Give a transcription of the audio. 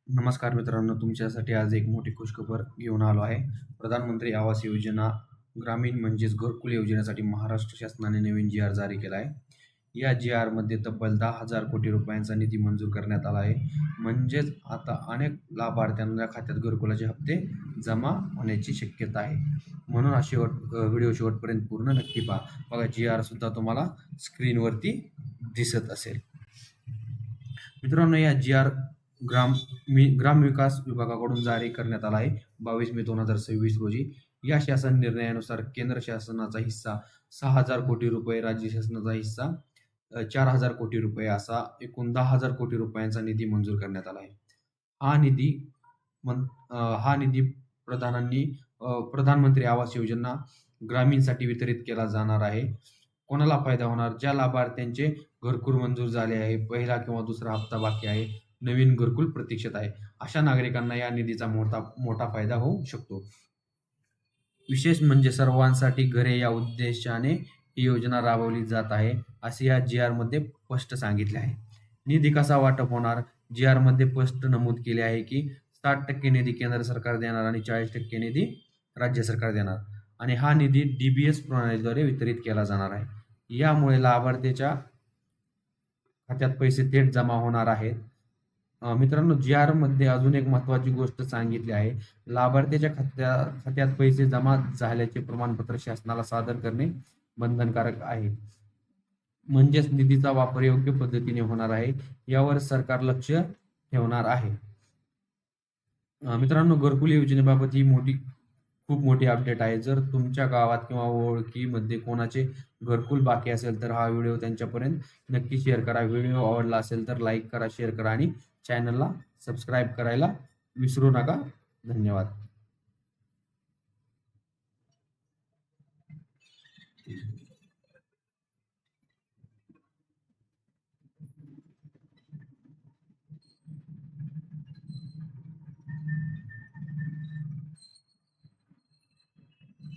नमस्कार मित्रांनो, तुमच्यासाठी आज एक मोठी खुशखबर घेऊन आलो आहे. प्रधानमंत्री आवास योजना ग्रामीण म्हणजेच घरकुल योजनेसाठी महाराष्ट्र शासनाने नवीन जी-आर जारी केला आहे. या जी-आरमध्ये तब्बल 10,000 कोटी रुपयांचा निधी मंजूर करण्यात आला आहे. म्हणजेच आता अनेक लाभार्थ्यांच्या खात्यात घरकुलाचे हप्ते जमा होण्याची शक्यता आहे. म्हणून व्हिडिओ शेवटपर्यंत पूर्ण नक्की पहा. बघा, जी-आर सुद्धा तुम्हाला स्क्रीनवरती दिसत असेल. मित्रांनो, या जी-आर ग्रामविकास विभागाकडून जारी करण्यात आला आहे 22 मे 2026 रोजी. या शासन निर्णयानुसार केंद्र शासनाचा हिस्सा 6,000 कोटी रुपये, राज्य शासनाचा हिस्सा 4,000 कोटी रुपये असा एकूण 10,000 कोटी रुपयांचा निधी मंजूर करण्यात आला आहे. हा निधी हा निधी प्रधानमंत्री आवास योजना ग्रामीणसाठी वितरित केला जाणार आहे. कोणाला फायदा होणार? ज्या लाभार्थ्यांचे घरकुल मंजूर झाले आहे, पहिला किंवा दुसरा हप्ता बाकी आहे, नवीन घरकुल प्रतीक्षेत आहे, अशा नागरिकांना या निधीचा मोठा फायदा होऊ शकतो. विशेष म्हणजे सर्वांसाठी घरे या उद्देशाने ही योजना राबवली जात आहे, असे या जी-आर मध्ये स्पष्ट सांगितले आहे. निधी कसा वाटप होणार? जी-आर मध्ये स्पष्ट नमूद केले आहे की 60% निधी केंद्र सरकार देणार आणि 40% निधी राज्य सरकार देणार आणि हा निधी DBS प्रणालीद्वारे वितरित केला जाणार आहे. यामुळे लाभार्थ्याच्या खात्यात पैसे थेट जमा होणार आहेत. मित्रांनो, जी-आर मध्ये अजून एक महत्त्वाची गोष्ट सांगितली आहे. लाभार्थ्याच्या खात्यात पैसे जमा झाल्याचे प्रमाणपत्र शासनाला सादर करणे बंधनकारक आहे. म्हणजेच निधीचा वापर योग्य पद्धतीने होणार आहे यावर सरकार लक्ष ठेवणार आहे. मित्रांनो, घरकुल योजनेबाबत ही खूप मोठी अपडेट आहे. जर तुमच्या गावात किंवा ओळखीमध्ये कोणाचे घरकुल बाकी असेल तर हा व्हिडिओ त्यांच्यापर्यंत नक्की शेअर करा. व्हिडिओ आवडला असेल तर लाईक करा, शेअर करा आणि चॅनलला सबस्क्राईब करायला विसरू नका. धन्यवाद.